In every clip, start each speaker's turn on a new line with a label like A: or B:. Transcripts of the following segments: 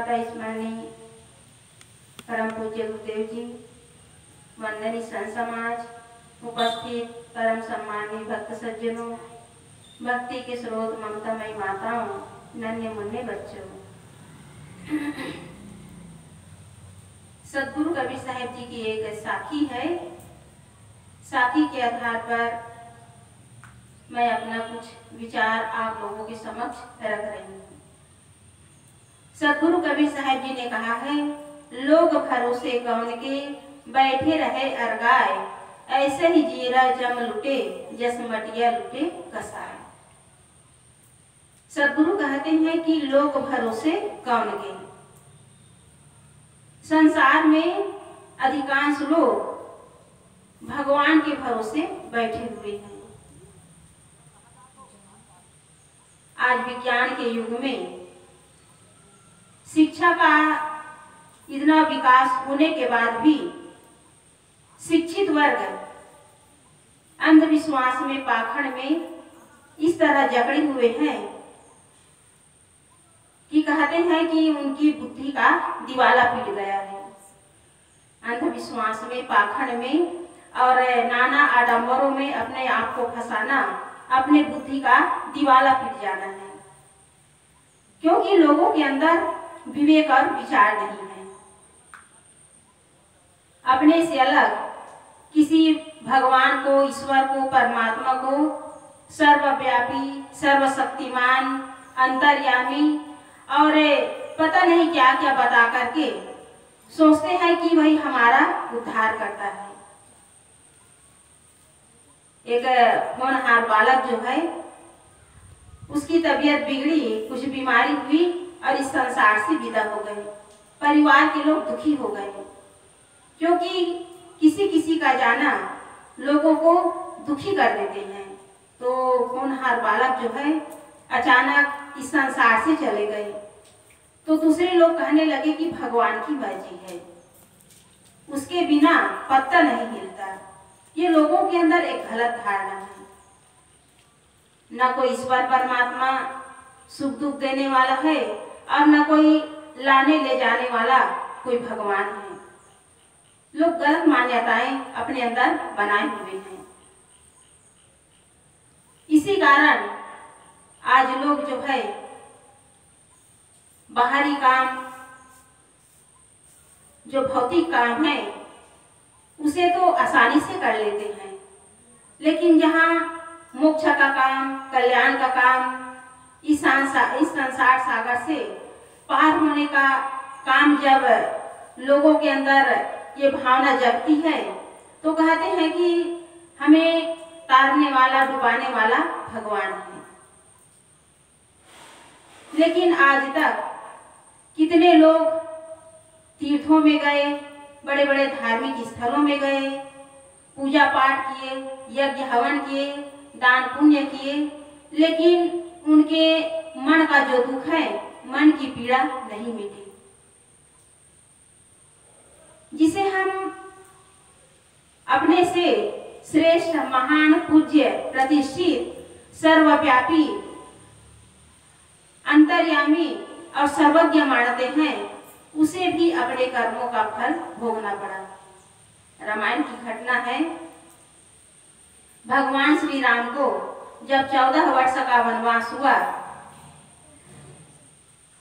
A: प्रातः स्मरणीय परम पूज्य गुरुदेव जी, वंदनीय संत समाज, उपस्थित परम सम्मानीय भक्त सज्जनों, भक्ति के स्रोत ममतामयी माताओं, नन्हे मुन्ने बच्चों, सदगुरु कबीर साहब जी की एक साखी है। साखी के आधार पर मैं अपना कुछ विचार आप लोगों के समक्ष रख रही हूँ। सदगुरु कबीर साहब जी ने कहा है, लोग भरोसे कौन के बैठे रहे अरगाए, ऐसे ही जीरा जम लुटे जस मटिया लुटे कसाए। सदगुरु कहते हैं कि लोग भरोसे कौन के। संसार में अधिकांश लोग भगवान के भरोसे बैठे हुए हैं। आज विज्ञान के युग में शिक्षा का इतना विकास होने के बाद भी शिक्षित वर्ग अंधविश्वास में, पाखंड में इस तरह जकड़े हुए हैं कि कहते हैं कि उनकी बुद्धि का दिवाला पीट गया है। अंधविश्वास में, पाखंड में और नाना आडंबरों में अपने आप को फंसाना, अपने बुद्धि का दिवाला पीट जाना है, क्योंकि लोगों के अंदर विवेक और विचार नहीं है। अपने से अलग किसी भगवान को, ईश्वर को, परमात्मा को सर्वव्यापी, सर्वशक्तिमान, अंतर्यामी और पता नहीं क्या क्या बता करके सोचते हैं कि वही हमारा उद्धार करता है। एक होनहार बालक जो है, उसकी तबीयत बिगड़ी, कुछ बीमारी हुई और इस संसार से विदा हो गए। परिवार के लोग दुखी हो गए, क्योंकि किसी किसी का जाना लोगों को दुखी कर देते हैं। तो होनहार बालक जो है अचानक इस संसार से चले गए। तो दूसरे लोग कहने लगे कि भगवान की मर्जी है, उसके बिना पत्ता नहीं हिलता। ये लोगों के अंदर एक गलत धारणा है। न कोई ईश्वर परमात्मा सुख दुख देने वाला है और न कोई लाने ले जाने वाला कोई भगवान है। लोग गलत मान्यताएं अपने अंदर बनाए हुए हैं। इसी कारण आज लोग जो है बाहरी काम, जो भौतिक काम है, उसे तो आसानी से कर लेते हैं, लेकिन जहाँ मोक्ष का काम, कल्याण का काम, इस संसार सागर से पार होने का काम जब लोगों के अंदर ये भावना जगती है, तो कहते हैं कि हमें तारने वाला, डुबाने वाला भगवान है। लेकिन आज तक कितने लोग तीर्थों में गए, बड़े बड़े धार्मिक स्थलों में गए, पूजा पाठ किए, यज्ञ हवन किए, दान पुण्य किए, लेकिन उनके मन का जो दुख है, मन की पीड़ा नहीं मिटी। जिसे हम अपने से श्रेष्ठ, महान, पूज्य, प्रतिष्ठित, सर्वव्यापी, अंतर्यामी और सर्वज्ञ मानते हैं, उसे भी अपने कर्मों का फल भोगना पड़ा। रामायण की घटना है। भगवान श्री राम को जब 14 वर्ष का वनवास हुआ,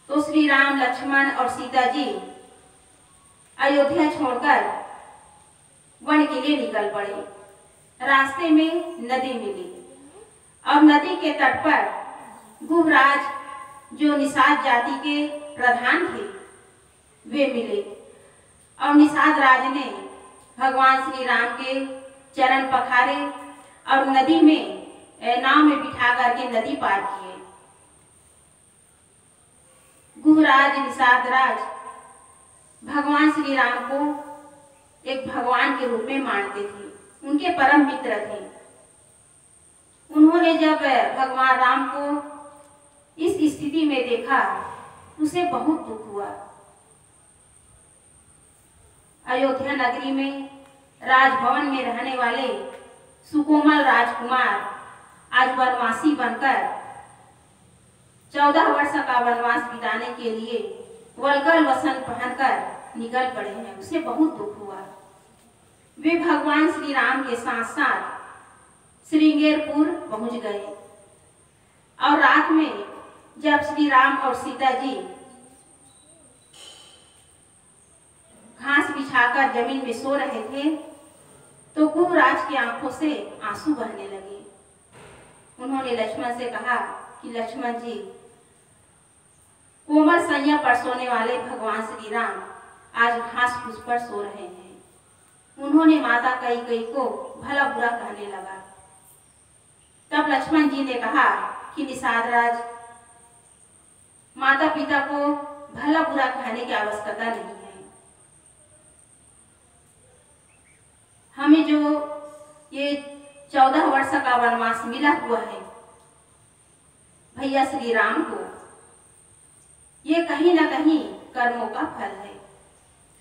A: तो श्री राम, लक्ष्मण और सीता जी अयोध्या छोड़कर वन के लिए निकल पड़े। रास्ते में नदी मिली और नदी के तट पर गुहराज, जो निषाद जाति के प्रधान थे, वे मिले और निषाद राज ने भगवान श्री राम के चरण पखारे और नदी में नाव में बिठा करके नदी पार किए। गुहराज, निषाद राज भगवान श्री राम को एक भगवान के रूप में मानते थे, उनके परम मित्र थे। उन्होंने जब भगवान राम को इस स्थिति में देखा, उसे बहुत दुख हुआ। अयोध्या नगरी में राजभवन में रहने वाले सुकोमल राजकुमार आज वनवासी बनकर 14 वर्ष का वनवास बिताने के लिए वल्गल वसन पहनकर निकल पड़े हैं। उसे बहुत दुख हुआ। वे भगवान श्री राम के साथ साथ श्रृंगेरपुर पहुंच गए और रात में जब श्री राम और सीता जी घास बिछाकर जमीन में सो रहे थे तो कुबराज की आंखों से आंसू बहने लगे। उन्होंने लक्ष्मण से कहा कि लक्ष्मण जी, कोमल सैया पर सोने वाले भगवान श्री राम आज घास फूस पर सो रहे हैं। उन्होंने माता कैकेयी को भला बुरा कहने लगा। तब लक्ष्मण जी ने कहा कि निषाद राज, माता पिता को भला बुरा कहने की आवश्यकता नहीं है। हमें जो ये 14 वर्ष का वनवास मिला हुआ है भैया श्री राम को, ये कहीं ना कहीं कर्मों का फल है।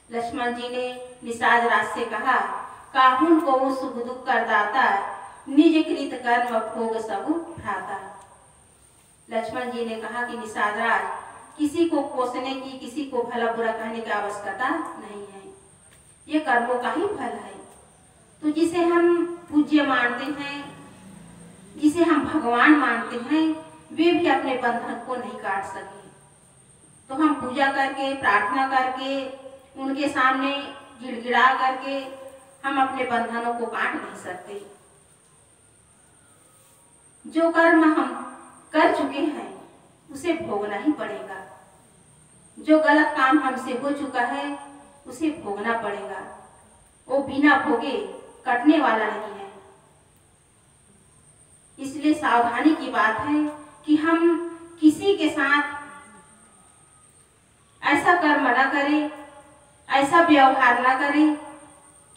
A: लक्ष्मण जी ने निषाद राज से कहा, काहुन को सुख दुख कर दाता, निज कृत कर्म भोग सब भ्राता। लक्ष्मण जी ने कहा कि निषाद राज, किसी को कोसने की, किसी को भला बुरा कहने की आवश्यकता नहीं है। ये कर्मों का ही फल है। तो जिसे हम पूज्य मानते हैं, जिसे हम भगवान मानते हैं, वे भी अपने बंधन को नहीं काट सके। तो हम पूजा करके, प्रार्थना करके, उनके सामने गिड़गिड़ा करके हम अपने बंधनों को काट नहीं सकते। जो कर्म हम कर चुके हैं उसे भोगना ही पड़ेगा। जो गलत काम हमसे हो चुका है उसे भोगना पड़ेगा। वो बिना भोगे कटने वाला नहीं है। इसलिए सावधानी की बात है कि हम किसी के साथ ऐसा कर्म न करें, ऐसा व्यवहार न करें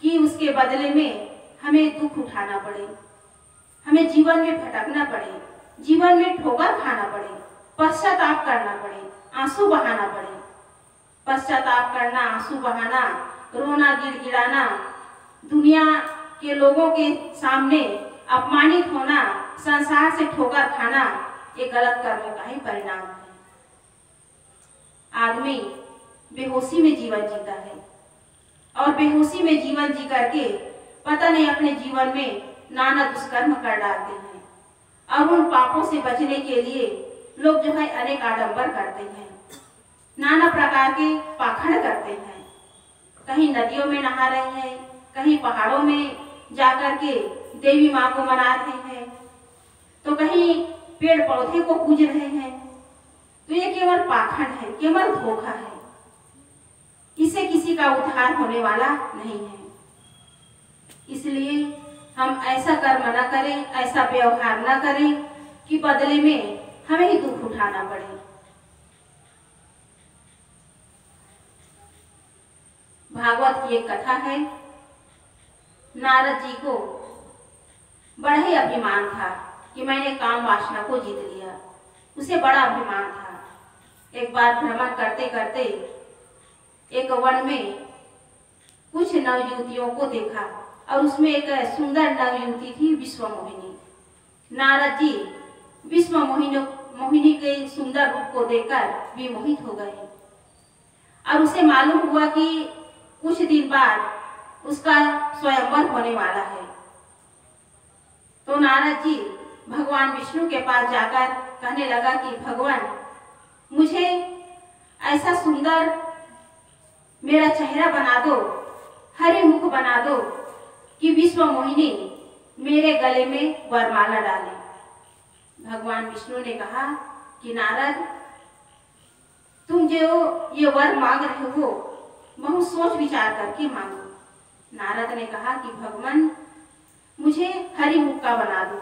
A: कि उसके बदले में हमें दुख उठाना पड़े, हमें जीवन में भटकना पड़े, जीवन में ठोकर खाना पड़े, पश्चाताप करना पड़े, आंसू बहाना पड़े। पश्चाताप करना, आंसू बहाना, रोना, गिड़गिड़ाना, दुनिया के लोगों के सामने अपमानित होना, संसार से ठोकर खाना, ये गलत कर्मों का ही परिणाम है। आदमी बेहोशी में जीवन जीता है और बेहोशी में जीवन जी करके पता नहीं अपने जीवन में नाना दुष्कर्म कर डालते हैं। और उन पापों से बचने के लिए लोग जो है अनेक आडंबर करते हैं, नाना प्रकार के पाखंड करते हैं। कहीं नदियों में नहा रहे हैं, कहीं पहाड़ों में जाकर के देवी माँ को मना रहे हैं, तो कहीं पेड़ पौधे को पूज रहे हैं। तो ये केवल पाखंड है, केवल धोखा है। इससे किसी का उद्धार होने वाला नहीं है। इसलिए हम ऐसा कर्म न करें, ऐसा व्यवहार न करें कि बदले में हमें ही दुख उठाना पड़े। भागवत की एक कथा है। नारद जी को बड़ा ही अभिमान था कि मैंने काम वासना को जीत लिया। उसे बड़ा अभिमान था। एक बार भ्रमण करते करते एक वन में कुछ नवयुवतियों को देखा और उसमें एक सुंदर नवयुवती थी, विश्वमोहिनी। नारद जी विश्वमोहिनी के सुंदर रूप को देखकर विमोहित हो गए और उसे मालूम हुआ कि कुछ दिन बाद उसका स्वयंवर होने वाला है। तो नारद जी भगवान विष्णु के पास जाकर कहने लगा कि भगवान, मुझे ऐसा सुंदर मेरा चेहरा बना दो, हरे मुख बना दो कि विश्वमोहिनी मेरे गले में वरमाला डाले। भगवान विष्णु ने कहा कि नारद, तुम जो ये वर मांग रहे हो बहुत सोच विचार करके मांगो। नारद ने कहा कि भगवान, मुझे हरि मुख का बना दो।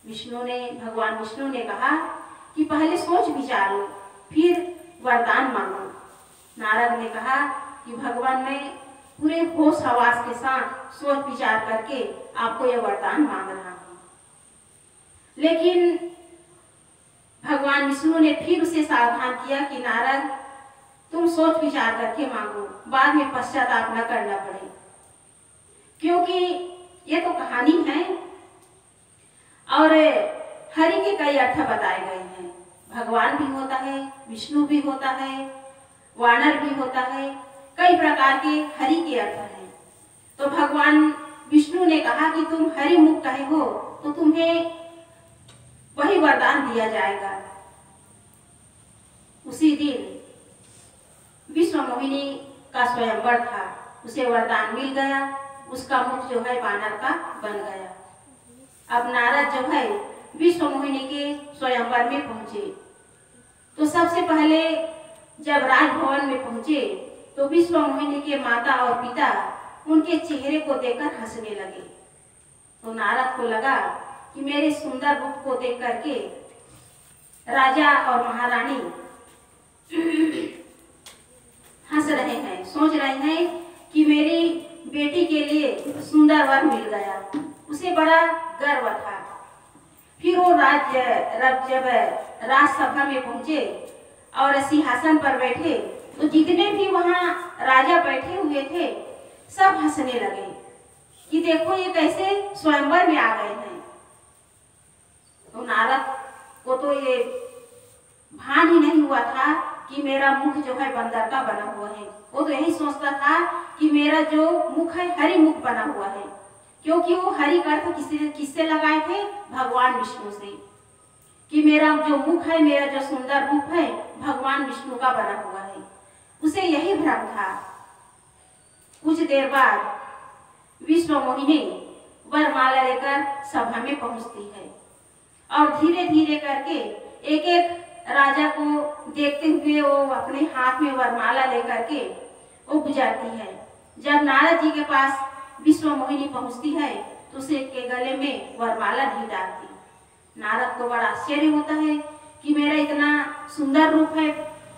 A: भगवान विष्णु ने कहा कि पहले सोच विचार लो, फिर वरदान मांगो। नारद ने कहा कि भगवान, मैं पूरे होश हवास के साथ सोच विचार करके आपको यह वरदान मांग रहा हूँ। लेकिन भगवान विष्णु ने फिर उसे सावधान किया कि नारद, तुम सोच विचार करके मांगो, बाद में पश्चाताप न करना पड़े, क्योंकि ये तो कहानी है और हरि के कई अर्थ बताए गए हैं। भगवान भी होता है, विष्णु भी होता है वानर भी होता है, कई प्रकार के हरि के अर्थ हैं। तो भगवान विष्णु ने कहा कि तुम हरि मुख कहे हो तो तुम्हें वही वरदान दिया जाएगा। उसी दिन विश्व मोहिनी का स्वयंवर था, उसे वरदान मिल गया, उसका मुख जो है वानर का बन गया। अब नारद जो है विश्व मोहिनी के स्वयंवर में पहुंचे। तो सबसे पहले जब राजभवन में पहुंचे तो विश्व मोहिनी के माता और पिता उनके चेहरे को देखकर हंसने लगे। तो नारद को लगा कि मेरे सुंदर रूप को देख करके राजा और महारानी हंस रहे हैं, सोच रहे हैं कि मेरी बेटी के लिए सुंदर वर मिल गया। उसे बड़ा गर्व था। फिर वो जब राजसभा में पहुंचे और सिंहासन पर बैठे तो जितने भी वहां राजा बैठे हुए थे सब हंसने लगे कि देखो ये कैसे स्वयंवर में आ गए हैं। तो नारद को तो ये भान ही नहीं हुआ था कि मेरा मुख जो है बंदर का बना हुआ है। वो तो यही सोचता था कि मेरा जो मुख है हरि मुख बना हुआ है, क्योंकि वो हरि का अर्थ किससे लगाए थे? भगवान विष्णु से, कि मेरा जो मुख है, मेरा जो सुंदर रूप है भगवान विष्णु का बना हुआ है। उसे यही भ्रम था। कुछ देर बाद विश्व मोहिनी वरमाला लेकर सभा में पहुंचती है और धीरे धीरे करके एक एक राजा को देखते हुए वो अपने हाथ में वरमाला लेकर के वो गुजारती है। जब नारद जी के पास विश्व मोहिनी पहुंचती है तो उसे के गले में वरमाला नहीं डालती। नारद को बड़ा आश्चर्य होता है कि मेरा इतना सुंदर रूप है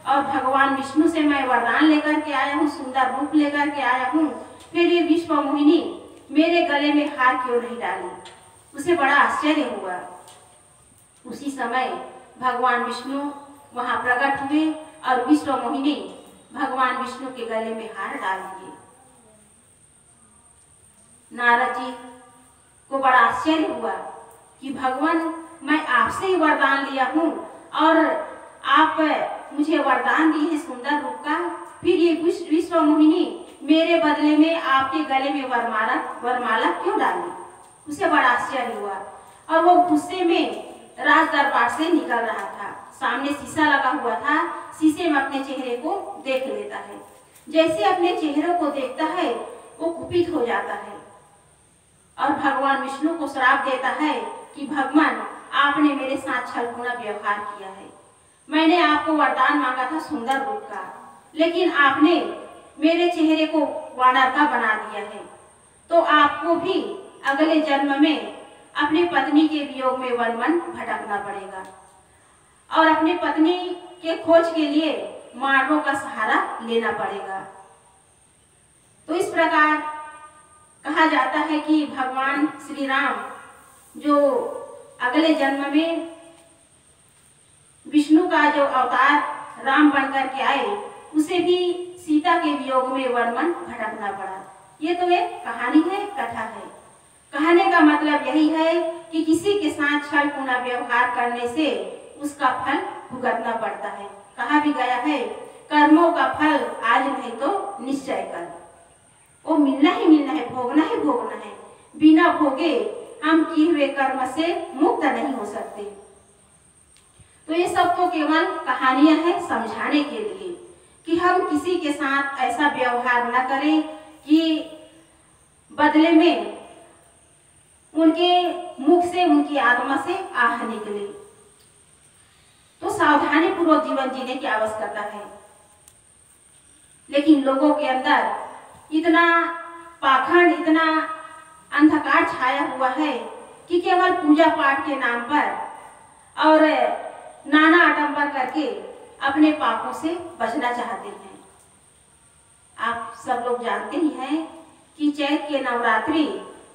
A: और भगवान विष्णु से मैं वरदान लेकर के आया हूँ, सुंदर रूप लेकर के आया हूँ, फिर ये विश्व मोहिनी मेरे गले में हार क्यों नहीं डाली? उसे बड़ा आश्चर्य हुआ। उसी समय भगवान विष्णु वहां प्रकट हुए और विश्व मोहिनी भगवान विष्णु के गले में हार डाल दिए। नारद जी को बड़ा आश्चर्य हुआ कि भगवान मैं आपसे ही वरदान लिया हूँ और आप मुझे वरदान दिए हैं सुंदर रूप का, फिर ये विश्व मोहिनी मेरे बदले में आपके गले में वरमाला क्यों डाली? उसे बड़ा आश्चर्य हुआ और वो गुस्से में राज दरबार से निकल रहा था। सामने शीशा लगा हुआ था, शीशे में अपने चेहरे को देख लेता है। जैसे अपने चेहरे को देखता है वो कुपित हो जाता है और भगवान विष्णु को श्राप देता है कि भगवान आपने मेरे साथ छलपूना व्यवहार किया है। मैंने आपको वरदान मांगा था सुंदर रूप का, लेकिन आपने मेरे चेहरे को वानर का बना दिया है। तो आपको भी अगले जन्म में अपनी पत्नी के वियोग में वन वन भटकना पड़ेगा और अपनी पत्नी के खोज के लिए मार्गों का सहारा लेना पड़ेगा। तो इस प्रकार कहा जाता है कि भगवान श्री राम जो अगले जन्म में विष्णु का जो अवतार राम बनकर के आए, उसे भी सीता के वियोग में वन वन भटकना पड़ा। ये तो एक कहानी है, कथा है। कहने का मतलब यही है कि किसी के साथ छलपूना व्यवहार करने से उसका फल भुगतना पड़ता है। कहा भी गया है कर्मों का फल आज नहीं तो निश्चय कल। वो मिलना ही मिलना है, भोगना ही भोगना है। बिना भोगे हम किए हुए कर्म से मुक्त नहीं हो सकते। तो ये सब तो केवल कहानियां हैं समझाने के लिए कि हम किसी के साथ ऐसा व्यवहार न करें कि बदले में उनके मुख से, उनकी आत्मा से आह निकले। तो सावधानी पूर्वक जीवन जीने की आवश्यकता है। लेकिन लोगों के अंदर इतना पाखंड, इतना अंधकार छाया हुआ है कि केवल पूजा पाठ के नाम पर और नाना आडंबर करके अपने पापों से बचना चाहते हैं। आप सब लोग जानते ही हैं कि चैत के नवरात्रि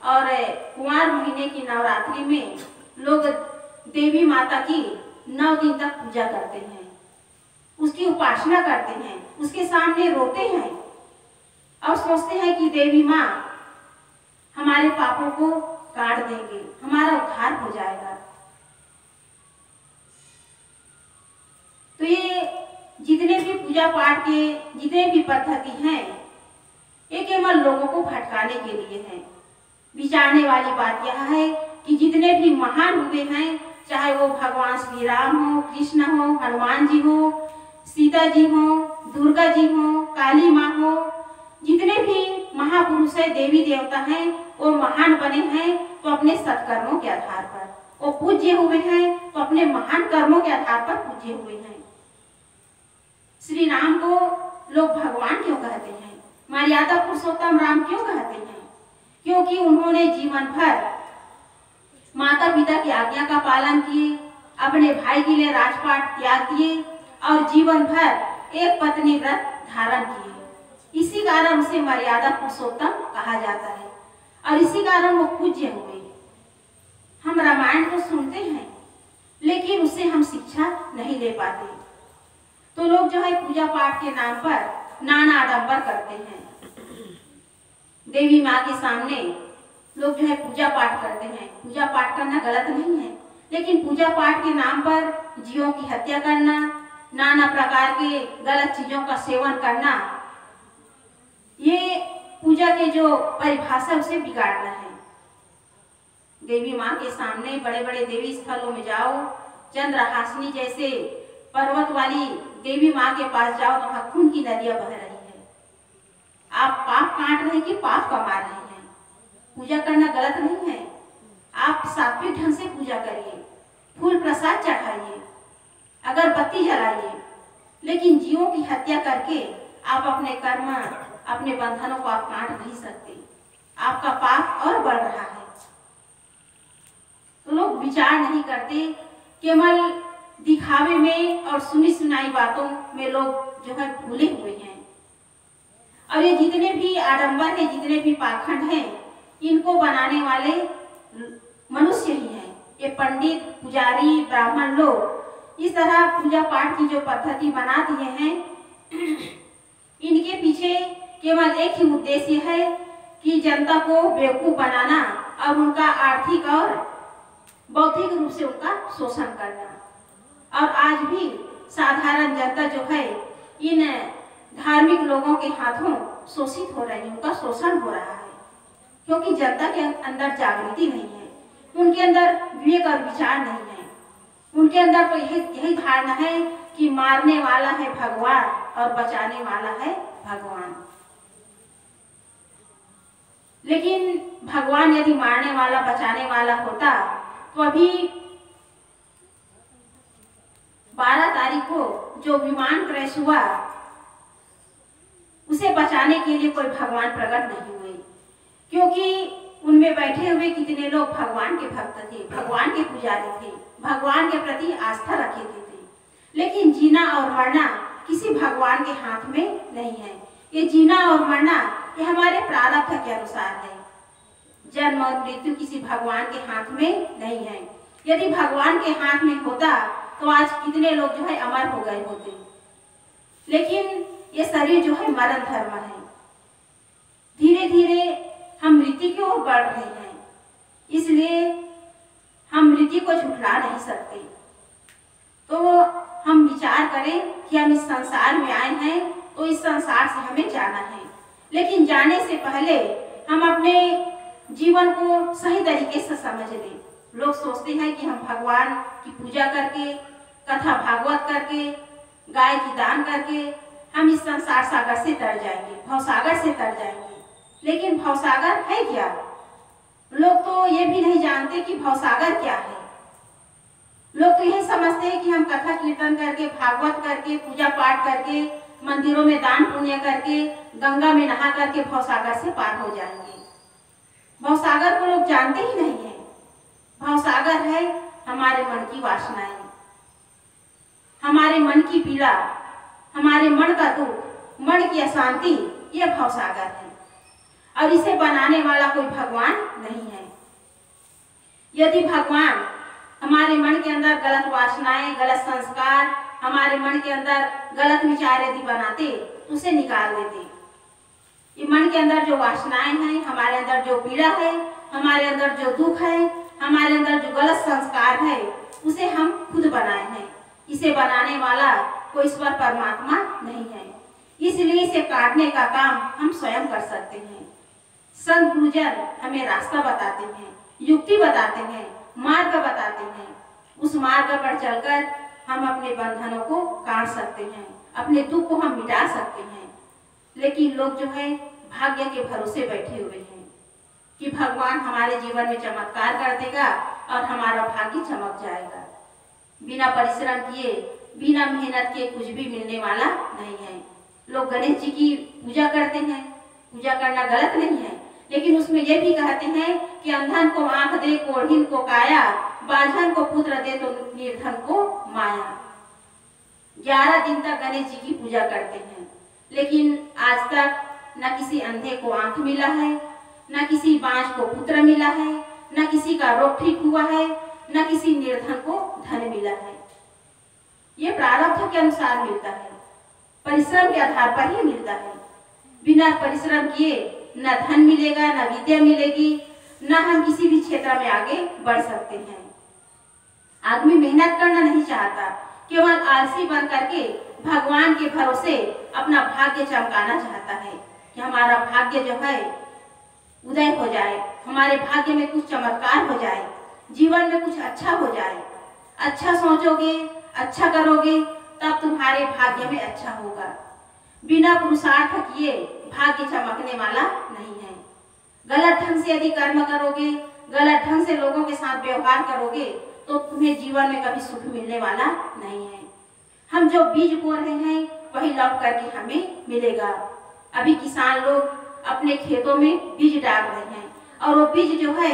A: और कुमार महीने की नवरात्रि में लोग देवी माता की 9 दिन तक पूजा करते हैं, उसकी उपासना करते हैं, उसके सामने रोते हैं और सोचते हैं कि देवी माँ हमारे पापों को काट देंगे, हमारा उद्धार हो जाएगा। तो ये जितने भी पूजा पाठ के जितने भी पद्धति हैं, ये केवल लोगों को भटकाने के लिए है। विचारने वाली बात यह है कि जितने भी महान हुए हैं, चाहे वो भगवान श्री राम हो, कृष्ण हो, हनुमान जी हो, सीता जी हो, दुर्गा जी हो, काली माँ हो, जितने भी महापुरुष है, देवी देवता हैं, वो महान बने हैं तो अपने सत्कर्मों के आधार पर, वो पूज्य हुए हैं तो अपने महान कर्मों के आधार पर पूज्य हुए हैं। श्री राम को लोग भगवान क्यों कहते हैं, मर्यादा पुरुषोत्तम राम क्यों कहते हैं? क्योंकि उन्होंने जीवन भर माता पिता की आज्ञा का पालन किए, अपने भाई के लिए राजपाट त्याग दिए और जीवन भर एक पत्नी व्रत धारण किए। इसी कारण उसे मर्यादा पुरुषोत्तम कहा जाता है और इसी कारण वो पूज्य हुए। हम रामायण को सुनते हैं लेकिन उससे हम शिक्षा नहीं ले पाते, तो लोग जो है पूजा पाठ के नाम पर नाना आडंबर करते हैं। देवी माँ के सामने लोग जो है पूजा पाठ करते हैं। पूजा पाठ करना गलत नहीं है, लेकिन पूजा पाठ के नाम पर जीवों की हत्या करना, नाना प्रकार के गलत चीजों का सेवन करना, ये पूजा के जो परिभाषा उसे बिगाड़ना है। देवी माँ के सामने बड़े बड़े देवी स्थलों में जाओ, चंद्रहासिनी जैसे पर्वत वाली देवी माँ के पास जाओ तो वहाँ खून की नदियां बह रही है। आप पाप काट रहे हैं कि पाप कमा रहे हैं? पूजा करना गलत नहीं है, आप सात्विक ढंग से पूजा करिए, फूल प्रसाद चढ़ाइए, अगरबत्ती जलाइए, लेकिन जीवों की हत्या करके आप अपने कर्म, अपने बंधनों को आप काट नहीं सकते। आपका पाप और बढ़ रहा है। तो लोग विचार नहीं करते, केवल दिखावे में और सुनी सुनाई बातों में लोग जो है भूले हुए हैं। और ये जितने भी आडंबर है, जितने भी पाखंड हैं, इनको बनाने वाले मनुष्य ही हैं। ये पंडित, पुजारी, ब्राह्मण लोग इस तरह पूजा पाठ की जो पद्धति बना दिए हैं, इनके पीछे केवल एक ही उद्देश्य है कि जनता को बेवकूफ बनाना और उनका आर्थिक और बौद्धिक रूप से उनका शोषण करना। और आज भी साधारण जनता जो है इन धार्मिक लोगों के हाथों शोषित हो रही है, उनका शोषण हो रहा है, क्योंकि जनता के अंदर जागृति नहीं है, उनके अंदर विवेक और विचार नहीं है। उनके अंदर तो यही धारणा है कि मारने वाला है भगवान और बचाने वाला है भगवान। लेकिन भगवान यदि मारने वाला, बचाने वाला होता तो अभी 12 तारीख को जो विमान क्रैश हुआ, उसे बचाने के लिए कोई भगवान प्रकट नहीं हुए, क्योंकि उनमें बैठे हुए कितने लोग भगवान के भक्त थे, भगवान के पुजारी थे, भगवान के प्रति आस्था रखे थे। लेकिन जीना और मरना किसी भगवान के हाथ में नहीं है। ये जीना और मरना ये हमारे प्रारब्ध के अनुसार है। जन्म और मृत्यु किसी भगवान के हाथ में नहीं है। यदि भगवान के हाथ में होता तो आज कितने लोग जो है अमर हो गए होते। लेकिन ये शरीर जो है मरण धर्म है। धीरे धीरे हम मृत्यु की ओर बढ़ रहे हैं, इसलिए हम मृत्यु को झुठला नहीं सकते। तो हम विचार करें कि हम इस संसार में आए हैं तो इस संसार से हमें जाना है, लेकिन जाने से पहले हम अपने जीवन को सही तरीके से समझ लें। लोग सोचते हैं कि हम भगवान की पूजा करके, कथा भागवत करके, गाय की दान करके हम इस संसार सागर से तर जाएंगे, भवसागर से तर जाएंगे। लेकिन भवसागर है क्या? लोग तो ये भी नहीं जानते कि भवसागर क्या है। लोग तो यही समझते हैं कि हम कथा कीर्तन करके, भागवत करके, पूजा पाठ करके, मंदिरों में दान पुण्य करके, गंगा में नहा करके भवसागर से पार हो जाएंगे। भवसागर को लोग जानते ही नहीं है। भवसागर है हमारे मन की वासनाएं, हमारे मन की पीड़ा, हमारे मन का दुख, मन की अशांति, यह भवसागर है। और इसे बनाने वाला कोई भगवान नहीं है। यदि भगवान हमारे मन के अंदर गलत वासनाएं, गलत संस्कार, हमारे मन के अंदर गलत विचार यदि बनाते तो उसे निकाल देते। ये मन के अंदर जो वासनाएं हैं, हमारे अंदर जो पीड़ा है, हमारे अंदर जो दुख है, हमारे अंदर जो गलत संस्कार है, उसे हम खुद बनाए हैं। इसे बनाने वाला कोई ईश्वर परमात्मा नहीं है। इसलिए इसे काटने का काम हम स्वयं कर सकते हैं। संत गुरुजन हमें रास्ता बताते हैं, युक्ति बताते हैं, मार्ग बताते हैं। उस मार्ग पर चलकर हम अपने बंधनों को काट सकते हैं, अपने दुख को हम मिटा सकते हैं। लेकिन लोग जो है भाग्य के भरोसे बैठे हुए हैं कि भगवान हमारे जीवन में चमत्कार कर देगा और हमारा भाग्य चमक जाएगा। बिना परिश्रम किए, बिना मेहनत के कुछ भी मिलने वाला नहीं है। लोग गणेश जी की पूजा करते हैं, पूजा करना गलत नहीं है, लेकिन उसमें यह भी कहते हैं कि अंधन को आंख दे, कोढ़िन को काया, बांझन को पुत्र दे तो निर्धन को माया। 11 दिन तक गणेश जी की पूजा करते हैं, लेकिन आज तक न किसी अंधे को आंख मिला है, न किसी बांझ को पुत्र मिला है, न किसी का रोग ठीक हुआ है, न किसी निर्धन को धन मिला है। ये प्रारब्ध के अनुसार मिलता है, परिश्रम के आधार पर ही मिलता है। बिना परिश्रम किए न धन मिलेगा, न विद्या मिलेगी, न हम किसी भी क्षेत्र में आगे बढ़ सकते हैं। आदमी मेहनत करना नहीं चाहता, केवल आलसी बन करके भगवान के भरोसे अपना भाग्य चमकाना चाहता है कि हमारा भाग्य जो है उदय हो जाए, हमारे भाग्य में कुछ चमत्कार हो जाए, जीवन में कुछ अच्छा हो जाए। अच्छा सोचोगे, अच्छा करोगे, तब तुम्हारे भाग्य में अच्छा होगा। बिना पुरुषार्थ किए भाग्य चमकने वाला नहीं है। गलत ढंग से यदि कर्म करोगे, गलत ढंग से लोगों के साथ व्यवहार करोगे, तो तुम्हें जीवन में कभी सुख मिलने वाला नहीं है। हम जो बीज बो रहे हैं वही लौट करके हमें मिलेगा। अभी किसान लोग अपने खेतों में बीज डाल रहे हैं और वो बीज जो है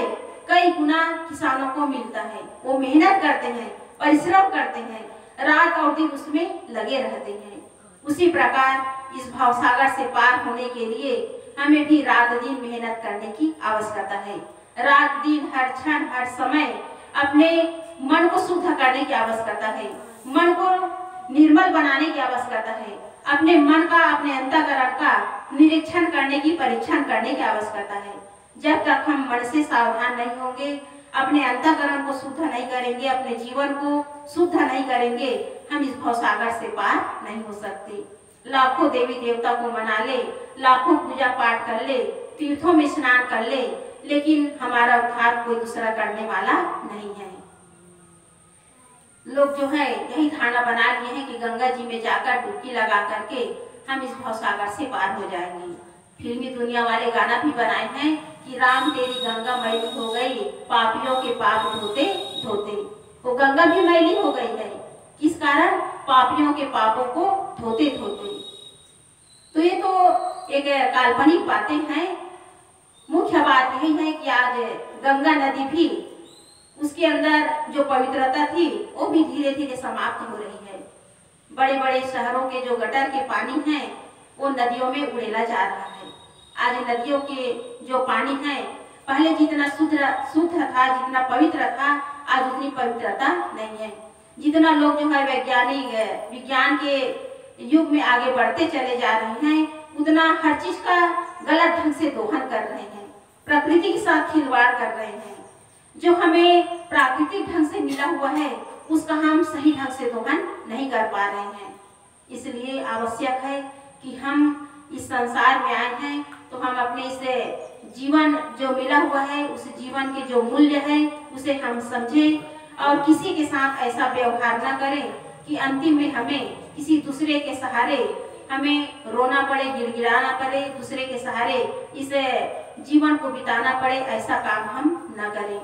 A: कई गुना किसानों को मिलता है। वो मेहनत करते हैं, परिश्रम करते हैं, रात और दिन उसमें लगे रहते हैं। उसी प्रकार इस भवसागर से पार होने के लिए हमें भी रात दिन मेहनत करने की आवश्यकता है। रात दिन हर क्षण हर समय अपने मन को शुद्ध करने की आवश्यकता है, मन को निर्मल बनाने की आवश्यकता है, अपने मन का, अपने अंतःकरण का निरीक्षण करने की, परीक्षण करने की आवश्यकता है। जब तक हम मन से सावधान नहीं होंगे, अपने अंतःकरण को शुद्ध नहीं करेंगे, अपने जीवन को शुद्ध नहीं करेंगे, हम इस भवसागर से पार नहीं हो सकते। लाखों देवी देवता को मना ले, लाखों पूजा पाठ कर ले, तीर्थों में स्नान कर ले, लेकिन हमारा उद्धार कोई दूसरा करने वाला नहीं है। लोग जो है यही धारणा बना लिए हैं कि गंगा जी में जाकर डुबकी लगा करके हम इस भवसागर से पार हो जाएंगे। फिल्मी दुनिया वाले गाना भी बनाए हैं कि राम तेरी गंगा मैली हो गई, पापियों के पाप धोते धोते। वो गंगा भी मैली हो गई है, किस कारण? पापियों के पापों को धोते धोते। तो ये तो एक काल्पनिक बातें हैं। मुख्य बात यही है कि आज गंगा नदी भी, उसके अंदर जो पवित्रता थी वो भी धीरे धीरे समाप्त हो रही है। बड़े बड़े शहरों के जो गटर के पानी हैं वो नदियों में उड़ेला जा रहा है। आज नदियों के जो पानी है पहले जितना शुद्ध था, जितना पवित्र था, आज उतनी पवित्रता नहीं है। जितना लोग जो है विज्ञान के युग में आगे बढ़ते चले जा रहे हैं, उतना हर चीज का गलत ढंग से दोहन कर रहे हैं, प्रकृति के साथ खिलवाड़ कर रहे हैं। जो हमें प्राकृतिक ढंग से मिला हुआ है उसका हम सही ढंग से दोहन नहीं कर पा रहे हैं। इसलिए आवश्यक है कि हम इस संसार में आए हैं तो हम अपने इस जीवन जो मिला हुआ है, उस जीवन के जो मूल्य है उसे हम समझें और किसी के साथ ऐसा व्यवहार न करें कि अंतिम में हमें किसी दूसरे के सहारे हमें रोना पड़े, गिड़गिड़ाना पड़े, दूसरे के सहारे इस जीवन को बिताना पड़े। ऐसा काम हम न करें।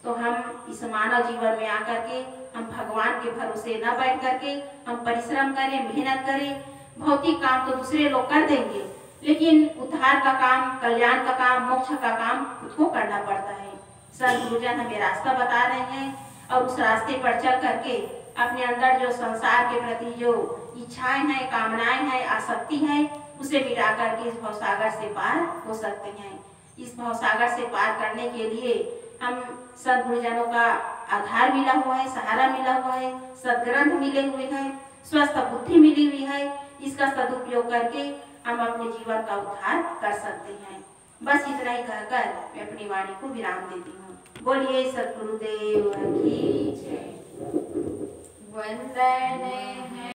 A: तो हम इस मानव जीवन में आकर के हम भगवान के भरोसे न बैठ करके हम परिश्रम करें, मेहनत करें। भौतिक काम तो दूसरे लोग कर देंगे, लेकिन उद्धार का काम, कल्याण का काम, मोक्ष का काम खुद को करना पड़ता है। संत गुरुजन हमें रास्ता बता रहे हैं और उस रास्ते पर चल करके अपने अंदर जो संसार के प्रति जो इच्छाएं हैं, कामनाएं हैं, आसक्ति है, उसे मिटा करके इस भवसागर से पार हो सकते हैं। इस भवसागर से पार करने के लिए हम संत गुरुजनों का आधार मिला हुआ है, सहारा मिला हुआ है, सदग्रंथ मिले हुए हैं, स्वस्थ बुद्धि मिली हुई है। इसका सदुपयोग करके हम अपने जीवन का उद्धार कर सकते हैं। बस इतना ही कहकर मैं अपनी वाणी को विराम देती हूँ। बोलिए सद्गुरुदेव की जय। वंदन